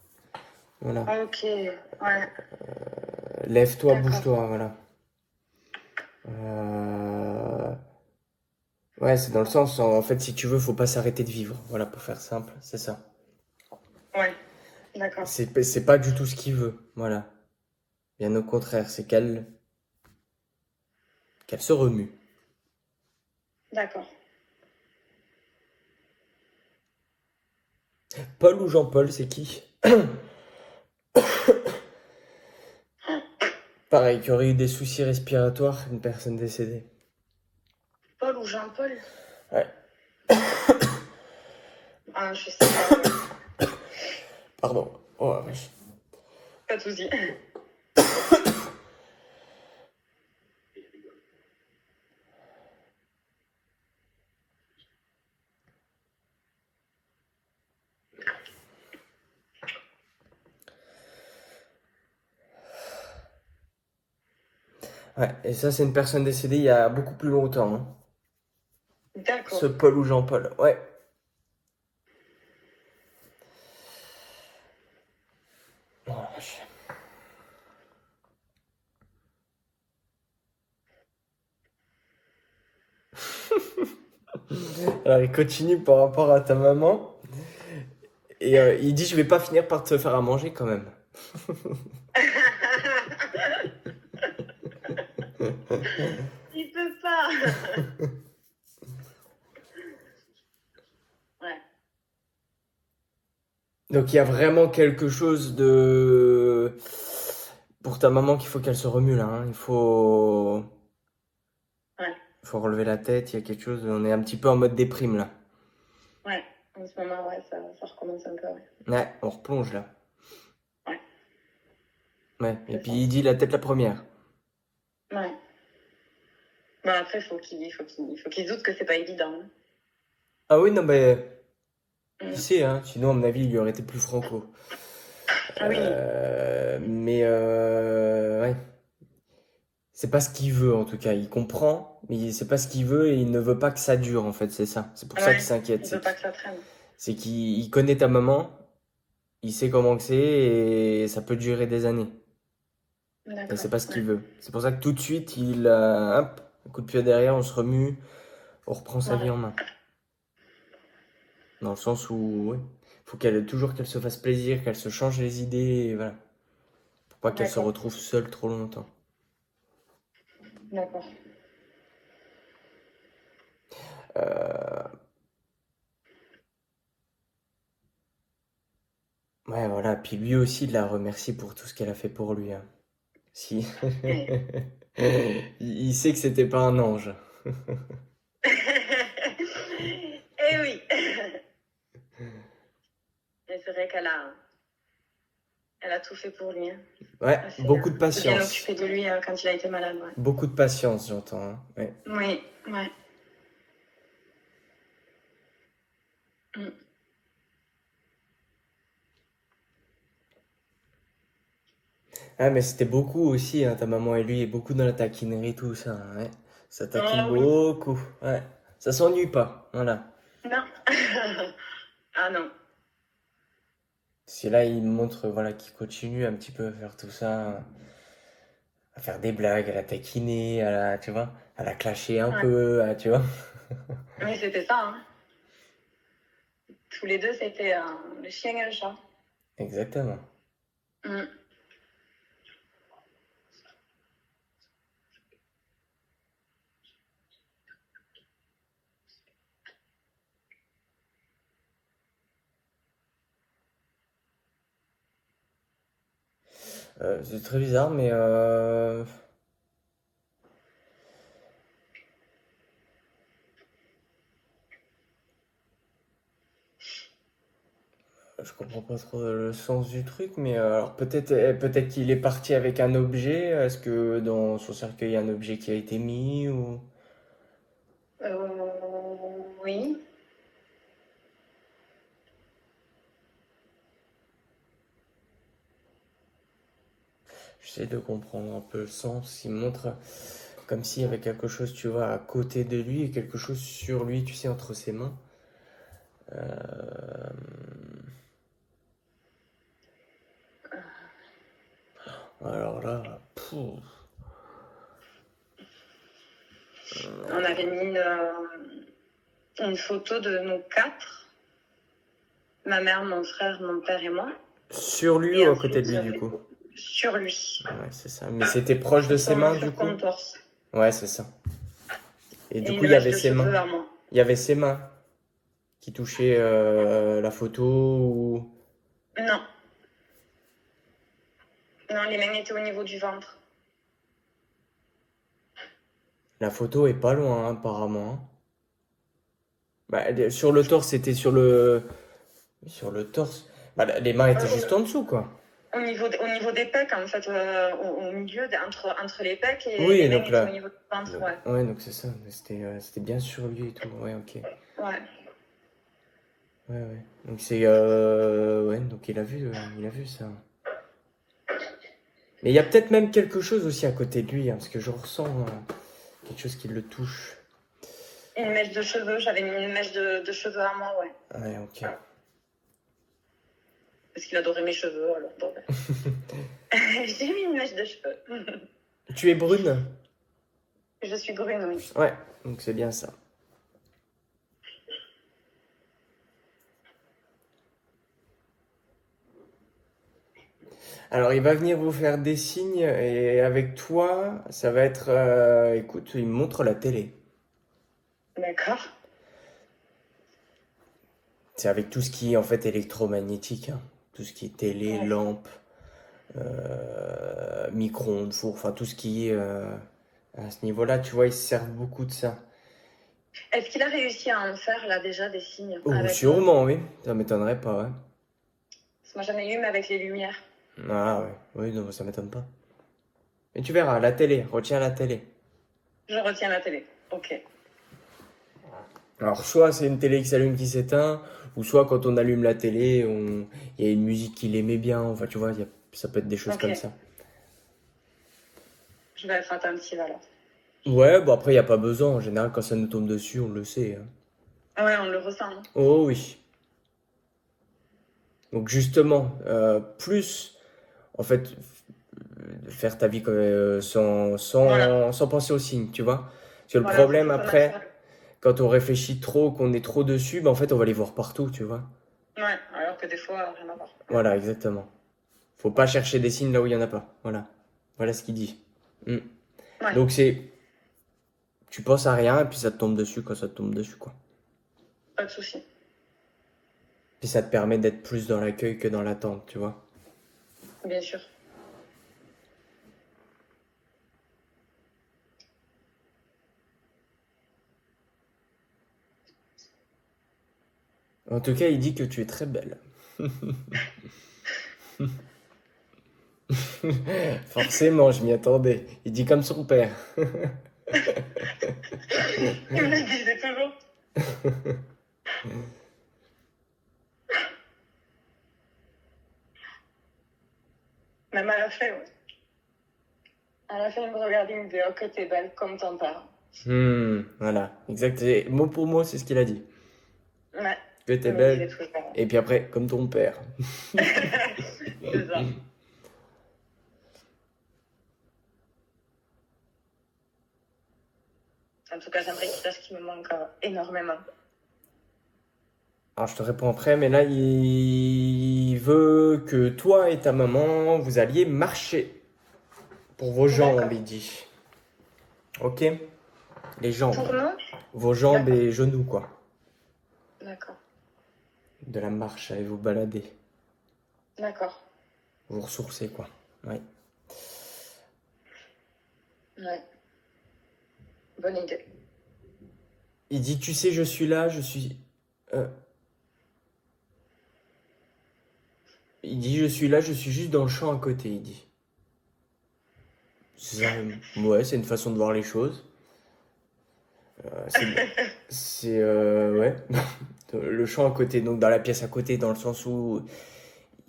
Voilà. Ok, ouais, Lève-toi, d'accord. bouge-toi, voilà. Euh, Ouais, c'est dans le sens, en fait, si tu veux, faut pas s'arrêter de vivre. Voilà, pour faire simple, c'est ça. Ouais, d'accord. C'est pas du tout ce qu'il veut, voilà. Bien au contraire, c'est qu'elle se remue. D'accord. Paul ou Jean-Paul, c'est qui? Pareil, qui aurait eu des soucis respiratoires, une personne décédée. Paul ou Jean-Paul? Ouais, Ah, je sais pas, ouais. pardon. Oh la vache. Pas de souci. Ouais, et ça, c'est une personne décédée il y a beaucoup plus longtemps, hein. Ce D'accord. Paul ou Jean-Paul. Ouais. Oh la vache. Alors, il continue par rapport à ta maman. Et il dit, je vais pas finir par te faire à manger quand même. Il peut pas. Ouais, Donc il y a vraiment quelque chose de... Pour ta maman qu'il faut qu'elle se remue là, hein. ouais, Il faut relever la tête, il y a quelque chose, on est un petit peu en mode déprime là. ouais. En ce moment, ouais, ça recommence un peu, ouais. Ouais, on replonge là. Ouais, Ouais, et c'est puis ça. il dit la tête la première. Ouais. Bon, après, faut qu'il se doute que c'est pas évident, hein. Ah oui, non mais... Il Mm. sait, hein, sinon à mon avis il lui aurait été plus franco. Ah oui, Ouais. C'est pas ce qu'il veut en tout cas. Il comprend, mais c'est pas ce qu'il veut et il ne veut pas que ça dure en fait, c'est ça. C'est pour ça qu'il ouais. s'inquiète. Il veut pas que ça traîne. C'est qu'il connaît ta maman, il sait comment que c'est et ça peut durer des années. Et c'est D'accord. pas ce qu'il Ouais. veut. C'est pour ça que tout de suite, hop, un coup de pied derrière, on se remue, on reprend sa vie Ouais. en main. Dans le sens où, ouais, faut qu'elle se fasse plaisir, qu'elle se change les idées, et voilà. Pour pas qu'elle se D'accord. retrouve seule trop longtemps. D'accord. Euh, ouais, voilà. Puis lui aussi, il la remercie pour tout ce qu'elle a fait pour lui, hein. Si. Ouais. Il sait que c'était pas un ange. Eh oui. Et c'est vrai elle a tout fait pour lui, hein. Ouais, Elle s'est beaucoup de bien patience. occupée de lui quand il a été malade. Ouais. Beaucoup de patience, j'entends, hein. Ouais. Oui, ouais. Mm. Ah, mais c'était beaucoup aussi, hein, ta maman et lui, et beaucoup dans la taquinerie, tout ça, hein, ouais. Ça taquine Oh oui. beaucoup, ouais. Ça s'ennuie pas, voilà. Non. Ah non. Si là, il montre, voilà, qu'il continue un petit peu à faire tout ça, à faire des blagues, à la taquiner, tu vois, à la clasher un Ouais. peu, tu vois. Mais c'était ça, hein. Tous les deux, c'était le chien et le chat. Exactement. Mm. C'est très bizarre, mais je comprends pas trop le sens du truc, mais alors peut-être qu'il est parti avec un objet. Est-ce que dans son cercueil, il y a un objet qui a été mis ou Oui. j'essaie de comprendre un peu le sens. Il montre comme s'il y avait quelque chose, tu vois, à côté de lui et quelque chose sur lui, tu sais, entre ses mains. Euh, Alors là, pouf. On avait mis une photo de nous quatre, ma mère, mon frère, mon père et moi. Sur lui Et ou à côté de ensuite, lui, du coup? sur lui, Ouais, c'est ça. Mais c'était proche de sur ses mains, du sur coup? son torse. Ouais, c'est ça. Et Et du coup, une il y mèche avait de ses cheveux mains. à moi. Il y avait ses mains qui touchaient la photo ou... Non, non, les mains étaient au niveau du ventre. La photo est pas loin, hein, apparemment, hein. Bah, sur le torse, c'était sur le... Sur le torse. Bah, les mains étaient juste en dessous, quoi. Au niveau des pecs, en fait, au milieu, entre les pecs, et les Oui, mains donc étaient au là... niveau du ventre, donc- ouais. ouais, donc c'est ça. C'était bien sur lui et tout. Ouais, ok. Ouais. Ouais, ouais. Donc ouais, donc il a vu ça. Mais il y a peut-être même quelque chose aussi à côté de lui, hein, parce que je ressens quelque chose qui le touche. Une mèche de cheveux, j'avais mis une mèche de cheveux à moi, ouais. Ouais, ok. Parce qu'il adorait mes cheveux, alors bon, ben. J'ai mis une mèche de cheveux. Tu es brune? Je suis brune, oui. Ouais, donc c'est bien ça. Alors, il va venir vous faire des signes et avec toi, ça va être, écoute, il me montre la télé. D'accord. C'est avec tout ce qui est en fait électromagnétique, hein. Tout ce qui est télé, Ouais. lampe, micro-ondes, four, enfin tout ce qui est à ce niveau-là, tu vois, ils se servent beaucoup de ça. Est-ce qu'il a réussi à en faire, là, déjà, des signes Oh, avec moi? sûrement, oui, ça m'étonnerait pas, ouais. Parce que moi, j'en ai eu, mais avec les lumières. Ah ouais, oui, non, ça m'étonne pas. Mais tu verras, la télé, retiens la télé. Je retiens la télé. Ok. Alors, soit c'est une télé qui s'allume, qui s'éteint, ou soit quand on allume la télé, il y a une musique qu'il aimait bien, enfin, tu vois, ça peut être des choses Ok. comme ça. Je vais être attentive, alors. Ouais, bon après, il n'y a pas besoin, en général, quand ça nous tombe dessus, on le sait, hein. Ouais, on le ressent, hein. Oh oui. Donc justement, plus, en fait, de faire ta vie Voilà. sans penser aux signes, tu vois. Parce que le Voilà, faut que problème ça soit après, naturel. quand on réfléchit trop, qu'on est trop dessus, ben en fait, on va les voir partout, tu vois. Ouais, alors que des fois, rien à voir. Voilà, exactement. Faut pas chercher des signes là où il y en a pas. Voilà. Voilà ce qu'il dit. Mm. Ouais, Donc tu penses à rien et puis ça te tombe dessus quand ça te tombe dessus, quoi. pas de souci. Puis ça te permet d'être plus dans l'accueil que dans l'attente, tu vois. Bien sûr. En tout cas, il dit que tu es très belle. Forcément, je m'y attendais. Il dit comme son père. Il me le disait toujours. Même à la fin, ouais. À la fin, il me regardait, il me disait, oh, que t'es belle comme ton père. Voilà, exact. Mot pour mot, c'est ce qu'il a dit. Ouais, Que t'es il me le disait belle. toujours. Et puis après, comme ton père. C'est ça. En tout cas, j'aimerais qu'il sache qu'il me manque énormément. Alors je te réponds après, mais là, il veut que toi et ta maman, vous alliez marcher pour vos jambes, D'accord. il dit. Ok? Les jambes. Pour nous? Vos jambes D'accord. et genoux, quoi. D'accord. De la marche, allez vous balader. D'accord. Vous ressourcer, quoi. Ouais. Ouais. Bonne idée. Il dit, tu sais, je suis là, je suis... euh, Il dit, je suis là, je suis juste dans le champ à côté, il dit. C'est ça, ouais, c'est une façon de voir les choses. Ouais. Le champ à côté, donc dans la pièce à côté, dans le sens où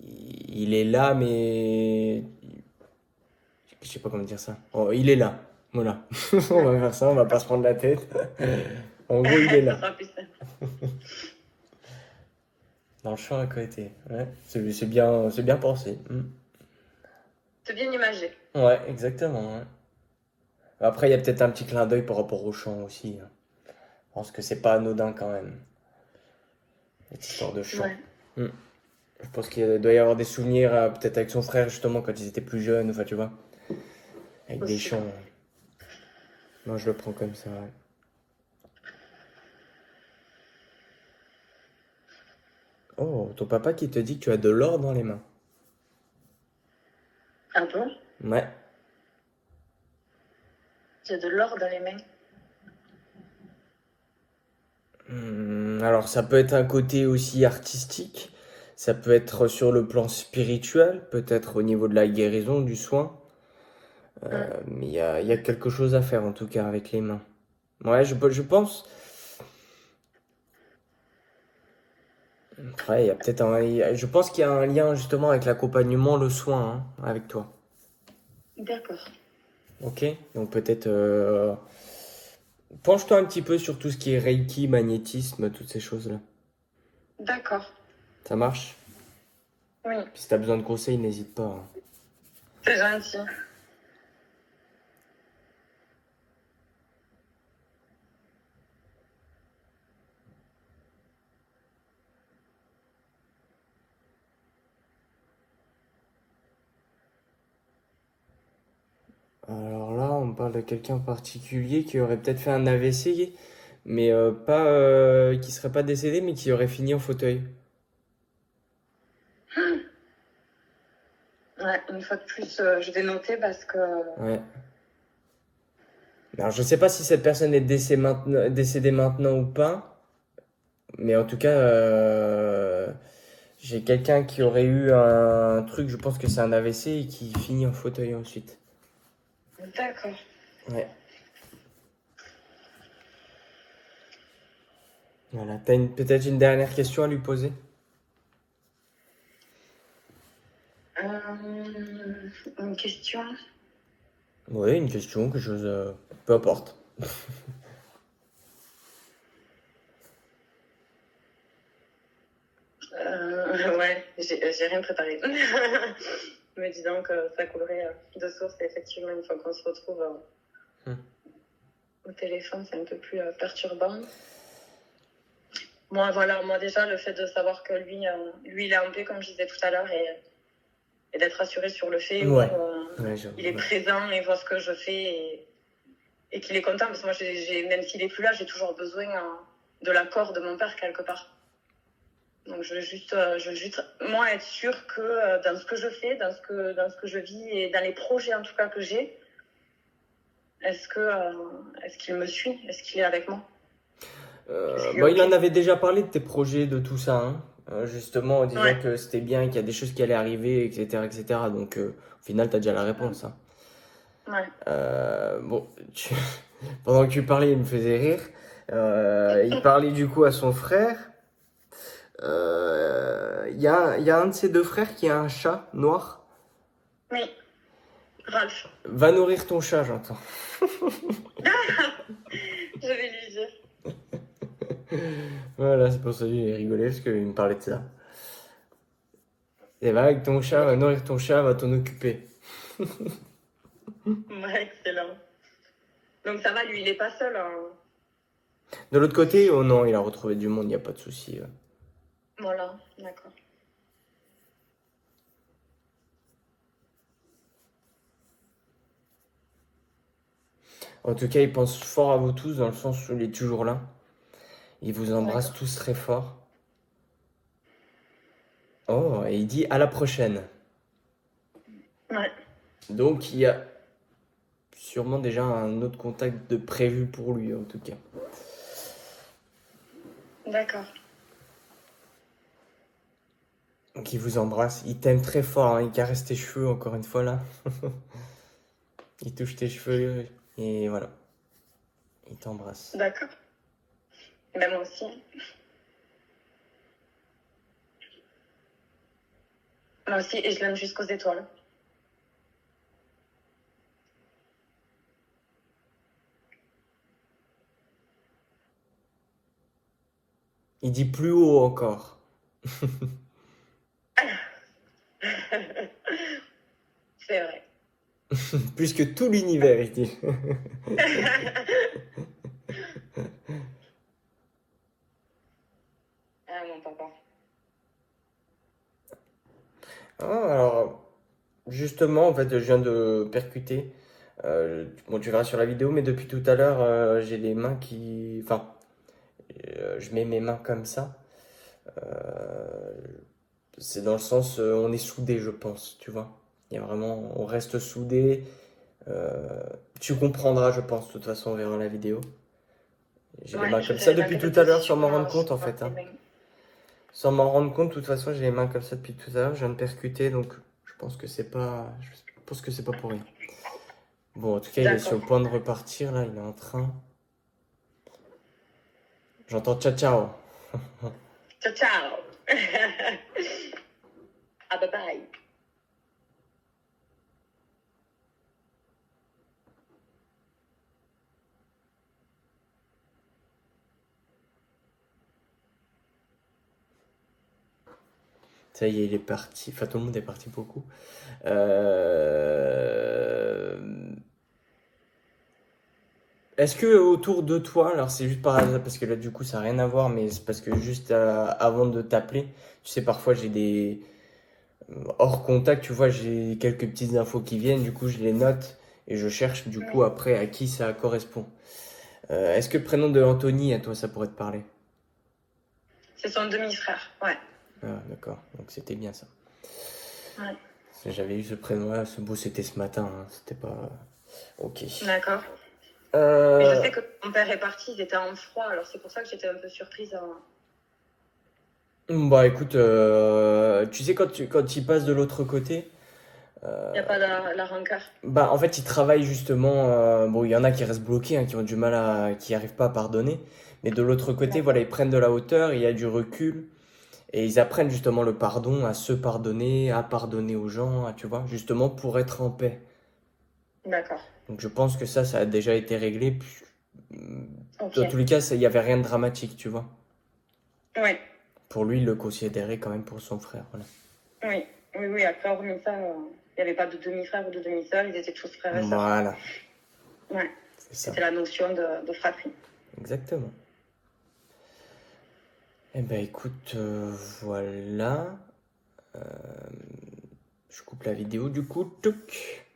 il est là, mais je sais pas comment dire ça. Oh, il est là, voilà. On va faire ça, on va pas se prendre la tête. En gros, il est Ça là, sera plus simple. dans le champ à côté. Ouais, c'est bien pensé. C'est bien imagé. Ouais, exactement. Ouais. Après, il y a peut-être un petit clin d'œil par rapport au champ aussi, hein. Je pense que c'est pas anodin quand même, cette histoire de champ. Ouais. Hmm. Je pense qu'il doit y avoir des souvenirs, peut-être avec son frère, justement, quand ils étaient plus jeunes, enfin, tu vois, avec des Possible. champs. Moi, je le prends comme ça, ouais. Oh, ton papa qui te dit que tu as de l'or dans les mains. Ah bon? Ouais. J'ai de l'or dans les mains. Alors, ça peut être un côté aussi artistique, ça peut être sur le plan spirituel, peut-être au niveau de la guérison, du soin. Hum. Mais il y a quelque chose à faire, en tout cas, avec les mains. Ouais, je pense. Après, il y a peut-être je pense qu'il y a un lien, justement, avec l'accompagnement, le soin, hein, avec toi. D'accord. Ok? Donc, peut-être. Penche-toi un petit peu sur tout ce qui est Reiki, magnétisme, toutes ces choses-là. D'accord. Ça marche? Oui. Puis si t'as besoin de conseils, n'hésite pas, hein. C'est gentil. Alors là, on parle de quelqu'un en particulier qui aurait peut-être fait un AVC, mais pas, qui serait pas décédé, mais qui aurait fini en fauteuil. Ouais, une fois de plus, je vais noter parce que... Ouais. Alors je sais pas si cette personne est décédée maintenant ou pas, mais en tout cas, j'ai quelqu'un qui aurait eu un truc, je pense que c'est un AVC et qui finit en fauteuil ensuite. D'accord. Ouais. Voilà. Peut-être une dernière question à lui poser? Une question. Oui, une question, quelque chose, peu importe. Ouais, j'ai rien préparé. me disant que ça coulerait de source. Et effectivement, une fois qu'on se retrouve au téléphone, c'est un peu plus perturbant. Moi, voilà, moi déjà, le fait de savoir que lui, il est en paix, comme je disais tout à l'heure, et d'être rassuré sur le fait Ouais. où Ouais, il est présent et voit ce que je fais et qu'il est content. Parce que moi, même s'il est plus là, j'ai toujours besoin de l'accord de mon père quelque part. Donc je veux juste moi être sûre que dans ce que je fais, dans ce que je vis et dans les projets en tout cas que j'ai, est-ce qu'il me suit, est-ce qu'il est avec moi? Bon, il en avait déjà parlé de tes projets, de tout ça, hein. Justement, en disant Ouais. que c'était bien, qu'il y a des choses qui allaient arriver, etc., etc. Donc, au final, t'as déjà la réponse, hein. Ouais. Bon, pendant que tu parlais, il me faisait rire. Il parlait du coup à son frère. Il y a un de ses deux frères qui a un chat noir. Oui. Ralph. Va nourrir ton chat, j'entends. Je vais lui dire. Voilà, c'est pour ça que j'ai rigolé, parce qu'il me parlait de ça. Et va avec ton chat, va nourrir ton chat, va t'en occuper. Ouais, excellent. Donc ça va, lui, il est pas seul. Hein. De l'autre côté, oh non, il a retrouvé du monde, il n'y a pas de souci. Voilà, d'accord. En tout cas, il pense fort à vous tous, dans le sens où il est toujours là. Il vous embrasse tous très fort. Oh, et il dit à la prochaine. Ouais. Donc, il y a sûrement déjà un autre contact de prévu pour lui, en tout cas. D'accord. Donc, il vous embrasse. Il t'aime très fort, hein. Il caresse tes cheveux, encore une fois, là. Il touche tes cheveux, et voilà. Il t'embrasse. D'accord. Ben moi aussi. Moi aussi, et je l'aime jusqu'aux étoiles. Il dit plus haut encore. C'est vrai. Plus que tout l'univers, il dit. Ah, mon papa. Alors, justement, en fait, je viens de percuter. Bon, tu verras sur la vidéo, mais depuis tout à l'heure, j'ai les mains qui... Enfin, je mets mes mains comme ça. Euh, c'est dans le sens, on est soudés, je pense, tu vois. Il y a vraiment... On reste soudés. Tu comprendras, je pense, de toute façon, on verra la vidéo. J'ai les mains comme ça depuis tout à l'heure, sans m'en rendre compte, en fait, hein. Sans m'en rendre compte, de toute façon, j'ai les mains comme ça depuis tout à l'heure. Je viens de percuter, donc je pense que c'est pas... Je pense que c'est pas pour rien. Bon, en tout cas, il est sur le point de repartir, là, il est en train. J'entends ciao ciao. Ciao, ciao. Ah, bye bye. Ça y est, il est parti. Enfin, tout le monde est parti beaucoup. Est-ce que autour de toi, alors c'est juste par hasard, parce que là du coup ça n'a rien à voir, mais c'est parce que juste avant de t'appeler, tu sais, parfois j'ai des hors contact, tu vois, j'ai quelques petites infos qui viennent, du coup je les note et je cherche du coup après à qui ça correspond. Est-ce que le prénom de Anthony, à toi, ça pourrait te parler? C'est son demi-frère, ouais. Ah, d'accord, donc c'était bien ça. Ouais. J'avais eu ce prénom-là, c'était ce matin, hein, c'était pas... Ok. D'accord. Mais je sais que mon père est parti, ils étaient en froid, alors c'est pour ça que j'étais un peu surprise. Bah écoute, tu sais, quand il passe de l'autre côté, Il n'y a pas la rancœur. bah en fait, ils travaillent justement. Bon, il y en a qui restent bloqués, hein, qui ont du mal qui arrivent pas à pardonner. Mais de l'autre côté, voilà, ils prennent de la hauteur, il y a du recul. Et ils apprennent justement le pardon, à se pardonner, à pardonner aux gens, tu vois, justement pour être en paix. D'accord. Donc je pense que ça a déjà été réglé. Puis, Ok. dans tous les cas, il y avait rien de dramatique, tu vois. Oui. Pour lui, il le considérait quand même pour son frère, voilà. Oui, après, hormis ça, Il n'y avait pas de demi-frère ou de demi-sœur, ils étaient tous frères et sœurs. Voilà, Ouais, c'est ça. c'était la notion de fratrie. Exactement. Eh ben écoute, voilà. Euh, je coupe la vidéo du coup. Touc.